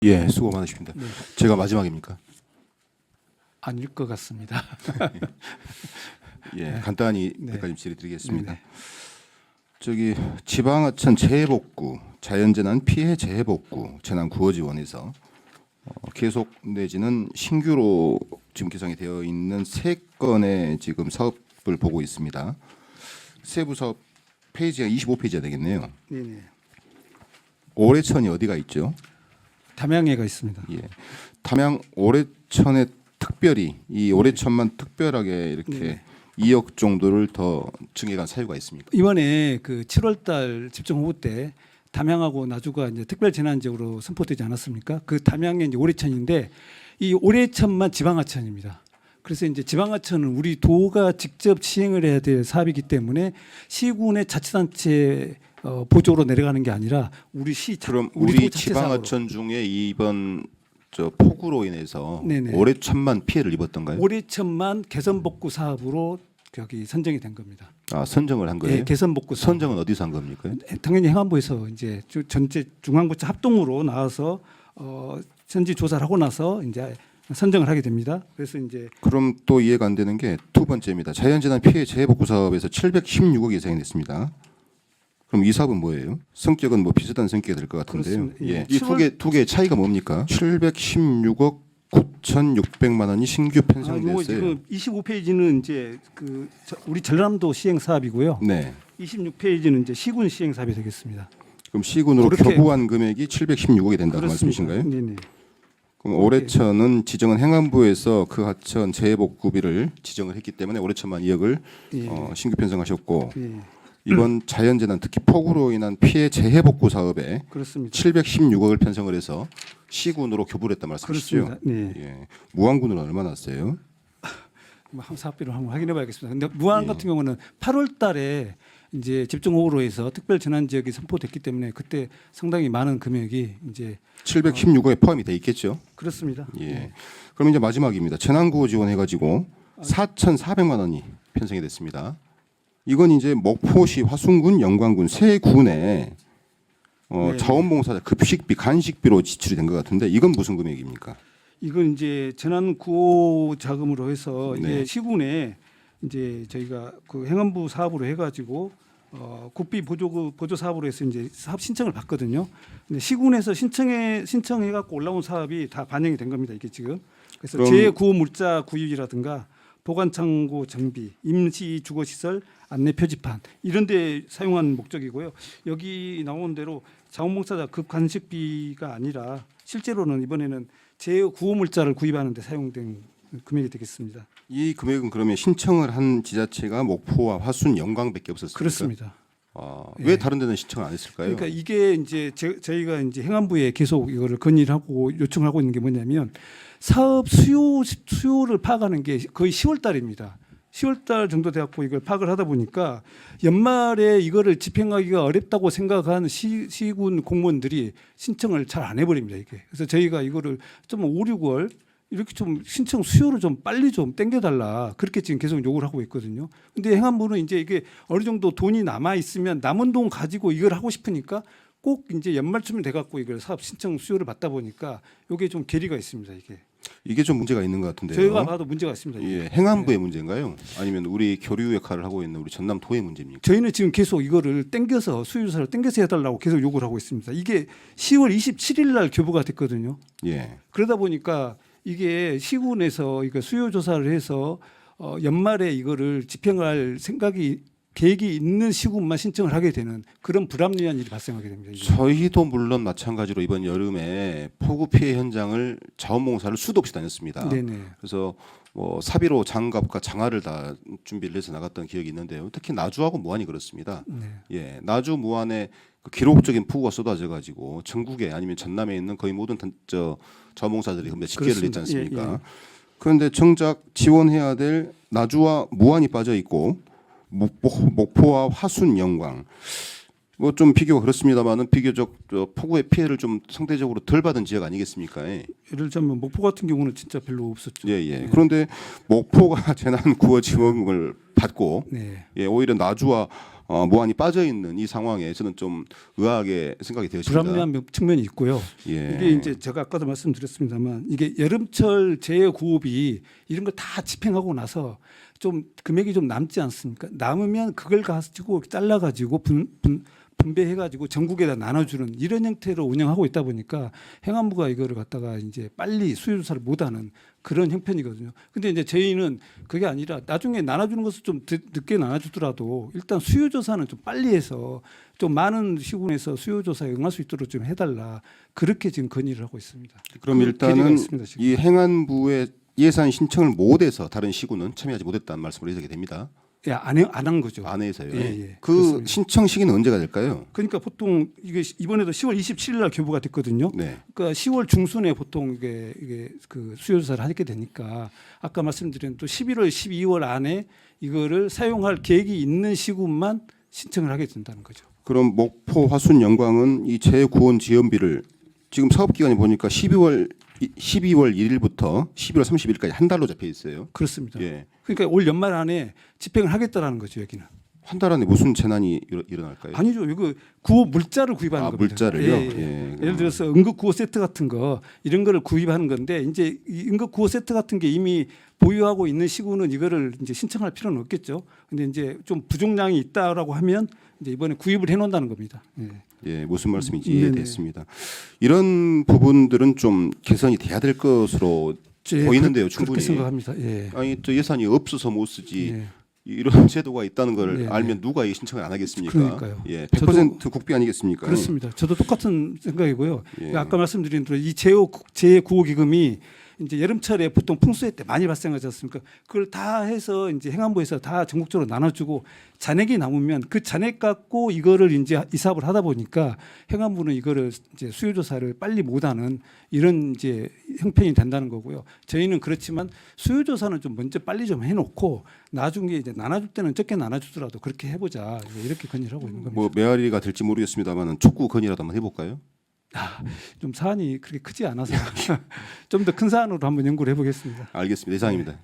예, 수고 많으십니다. 네. 제가 마지막입니까? 아닐 것 같습니다. 예, 간단히 네. 몇 가지 질의드리겠습니다. 네. 저기 지방하천 재해복구, 자연재난 피해 재해복구, 재난구호지원에서 계속 내지는 신규로 지금 개정이 되어 있는 3건의 지금 사업을 보고 있습니다. 세부 사업 페이지가 25페이지가 되겠네요. 네네. 올해천이 어디가 있죠? 담양에가 있습니다. 예, 담양 올해천에 특별히 이 올해천만 특별하게 이렇게 네. 2억 정도를 더 증액한 사유가 있습니까? 이번에 그 7월달 집중 호우 때 담양하고 나주가 이제 특별 재난지역으로 선포되지 않았습니까? 그 담양의 이제 올해천인데 이 올해천만 지방하천입니다. 그래서 이제 지방하천은 우리 도가 직접 시행을 해야 될 사업이기 때문에 시군의 자치단체 보조로 내려가는 게 아니라 우리 시 그럼 우리 우리 도 자체 사업으로. 지방하천 중에 이번 저 폭우로 인해서 네네. 올해천만 피해를 입었던가요? 올해천만 개선복구 사업으로 여기 선정이 된 겁니다. 아, 선정을 한 거예요? 예, 개선복구 사업. 선정은 어디서 한 겁니까? 당연히 행안부에서 이제 전체 중앙부처 합동으로 나와서 현지 조사를 하고 나서 이제 선정을 하게 됩니다. 그래서 이제 그럼 또 이해가 안 되는 게 두 번째입니다. 자연재난 피해 재해복구 사업에서 716억 예상이 됐습니다. 그럼 이 사업은 뭐예요? 성격은 뭐 비슷한 성격이 될 것 같은데요. 그렇습니다. 예. 예. 이 두 개의 차이가 뭡니까? 716억 9,600만 원이 신규 편성됐어요. 지금 25페이지는 이제 우리 전라남도 시행 사업이고요. 네. 26페이지는 이제 시군 시행 사업이 되겠습니다. 그럼 시군으로 그렇게- 교부한 금액이 716억이 된다고 그렇습니다. 말씀이신가요? 네네. 그럼 올해천은 지정은 행안부에서 그 하천 재해복구비를 지정을 했기 때문에 올해천만 2억을 예. 신규 편성하셨고 예. 이번 자연재난 특히 폭우로 인한 피해 재해복구 사업에 그렇습니다. 716억을 편성을 해서 시군으로 교부를 했단 말씀이시죠? 그렇습니다. 네. 예. 무안군은 얼마 났어요? 뭐 사업비로 한번 확인해봐야겠습니다. 근데 무안 예. 같은 경우는 8월달에 이제 집중호우로 해서 특별 재난 지역이 선포됐기 때문에 그때 상당히 많은 금액이 이제 716억에 포함이 돼 있겠죠? 그렇습니다. 예. 그럼 이제 마지막입니다. 재난구호 지원해가지고 4,400만 원이 편성이 됐습니다. 이건 이제 목포시, 화순군, 영광군 세 군에 네. 자원봉사자 급식비, 간식비로 지출이 된 것 같은데 이건 무슨 금액입니까? 이건 이제 재난 구호 자금으로 해서 이게 네. 시군에 이제 저희가 그 행안부 사업으로 해가지고 국비 보조 사업으로 해서 이제 사업 신청을 받거든요. 근데 시군에서 신청해 갖고 올라온 사업이 다 반영이 된 겁니다. 이게 지금 그래서 그럼- 재구호 물자 구입이라든가 보관창고 정비, 임시 주거시설 안내 표지판 이런 데 사용한 목적이고요. 여기 나온 대로 자원봉사자 급간식비가 아니라 실제로는 이번에는 재구호 물자를 구입하는 데 사용된 금액이 되겠습니다. 이 금액은 그러면 신청을 한 지자체가 목포와 화순, 영광밖에 없었습니까? 그렇습니다. 왜 다른 데는 신청 안 했을까요? 그러니까 이게 이제 저희가 이제 행안부에 계속 이거를 건의하고 요청하고 있는 게 뭐냐면 사업 수요를 파악하는 게 거의 10월 달입니다. 10월 달 정도 돼갖고 이걸 파악을 하다 보니까 연말에 이거를 집행하기가 어렵다고 생각한 시군 공무원들이 신청을 잘 안 해버립니다. 이게. 그래서 저희가 이거를 좀 5, 6월 이렇게 좀 신청 수요를 좀 빨리 좀 땡겨달라 그렇게 지금 계속 요구를 하고 있거든요. 근데 행안부는 이제 이게 어느 정도 돈이 남아 있으면 남은 돈 가지고 이걸 하고 싶으니까 꼭 이제 연말쯤이 돼갖고 이걸 사업 신청 수요를 받다 보니까 이게 좀 괴리가 있습니다. 이게 좀 문제가 있는 것 같은데요. 저희가 봐도 문제가 있습니다. 이게. 예, 행안부의 문제인가요? 아니면 우리 교류 역할을 하고 있는 우리 전남도의 문제입니까? 저희는 지금 계속 이거를 땡겨서 수요조사를 땡겨서 해달라고 계속 요구를 하고 있습니다. 이게 10월 27일 날 교부가 됐거든요. 예. 그러다 보니까 이게 시군에서 이거 수요조사를 해서 연말에 이거를 집행할 계획이 있는 시군만 신청을 하게 되는 그런 불합리한 일이 발생하게 됩니다. 이게. 저희도 물론 마찬가지로 이번 여름에 폭우 피해 현장을 자원봉사를 수도 없이 다녔습니다. 네네. 그래서 뭐 사비로 장갑과 장화를 다 준비를 해서 나갔던 기억이 있는데요. 특히 나주하고 무안이 그렇습니다. 네. 예, 나주 무안에 그 기록적인 폭우가 쏟아져 가지고 전국에 아니면 전남에 있는 거의 모든 자원봉사들이 근데 집계를 했지 그렇습니다. 않습니까? 예, 예. 그런데 정작 지원해야 될 나주와 무안이 빠져 있고 목포와 화순, 영광 뭐 좀 비교가 그렇습니다만은 비교적 폭우의 피해를 좀 상대적으로 덜 받은 지역 아니겠습니까? 예. 예를 들면 목포 같은 경우는 진짜 별로 없었죠. 예, 예. 그런데 목포가 재난 구호 지원을 받고 네. 예, 오히려 나주와 무한히 빠져 있는 이 상황에 저는 좀 의아하게 생각이 되었습니다. 불합리한 측면이 있고요. 예. 이게 이제 제가 아까도 말씀드렸습니다만 이게 여름철 재구업이 이런 거 다 집행하고 나서 좀 금액이 좀 남지 않습니까? 남으면 그걸 가지고 잘라가지고 분배해가지고 전국에다 나눠주는 이런 형태로 운영하고 있다 보니까 행안부가 이거를 갖다가 이제 빨리 수요조사를 못하는 그런 형편이거든요. 근데 이제 저희는 그게 아니라 나중에 나눠주는 것을 좀 늦게 나눠주더라도 일단 수요조사는 좀 빨리 해서 좀 많은 시군에서 수요조사에 응할 수 있도록 좀 해달라 그렇게 지금 건의를 하고 있습니다. 그럼 그 일단은 계기가 있습니다, 지금. 이 행안부의 예산 신청을 못해서 다른 시군은 참여하지 못했다는 말씀을 해석이 됩니다. 예, 안 한 거죠. 안 해서요. 예, 예. 그 그렇습니다. 신청 시기는 언제가 될까요? 그러니까 보통 이게 이번에도 10월 27일 날 교부가 됐거든요. 네. 그러니까 10월 중순에 보통 이게 그 수요조사를 하게 되니까 아까 말씀드린 또 11월, 12월 안에 이거를 사용할 계획이 있는 시군만 신청을 하게 된다는 거죠. 그럼 목포, 화순, 영광은 이 재구원 지원비를 지금 사업 기간이 보니까 12월 1일부터 11월 30일까지 한 달로 잡혀 있어요. 그렇습니다. 예. 그러니까 올 연말 안에 집행을 하겠다라는 거죠, 여기는. 한 달 안에 무슨 재난이 일어날까요? 아니죠. 이거 구호 물자를 구입하는 겁니다. 물자를요? 예, 예. 예를 들어서 응급 구호 세트 같은 거 이런 거를 구입하는 건데 이제 이 응급 구호 세트 같은 게 이미 보유하고 있는 시군은 이거를 이제 신청할 필요는 없겠죠. 근데 이제 좀 부족량이 있다라고 하면 이제 이번에 구입을 해 놓는다는 겁니다. 예. 예, 무슨 말씀인지 네네. 이해됐습니다. 이런 부분들은 좀 개선이 돼야 될 것으로 예, 보이는데요, 그렇게 충분히. 생각합니다. 예. 아니 또 예산이 없어서 못 쓰지. 예. 이런 제도가 있다는 걸 네, 알면 누가 이 신청을 안 하겠습니까? 그러니까요. 예, 100% 국비 아니겠습니까? 그렇습니다. 저도 똑같은 생각이고요. 예. 아까 말씀드린 대로 이 재구호 기금이 이제 여름철에 보통 풍수해 때 많이 발생하지 않습니까? 그걸 다 해서 이제 행안부에서 다 전국적으로 나눠주고 잔액이 남으면 그 잔액 갖고 이거를 이제 이 사업을 하다 보니까 행안부는 이거를 이제 수요조사를 빨리 못하는 이런 이제 형편이 된다는 거고요. 저희는 그렇지만 수요조사는 좀 먼저 빨리 좀 해놓고 나중에 이제 나눠줄 때는 적게 나눠주더라도 그렇게 해보자 이렇게 건의를 하고 있는 겁니다. 뭐 메아리가 될지 모르겠습니다만 촉구 건의라도 한번 해볼까요? 좀 사안이 그렇게 크지 않아서 좀 더 큰 사안으로 한번 연구를 해보겠습니다. 알겠습니다. 이상입니다.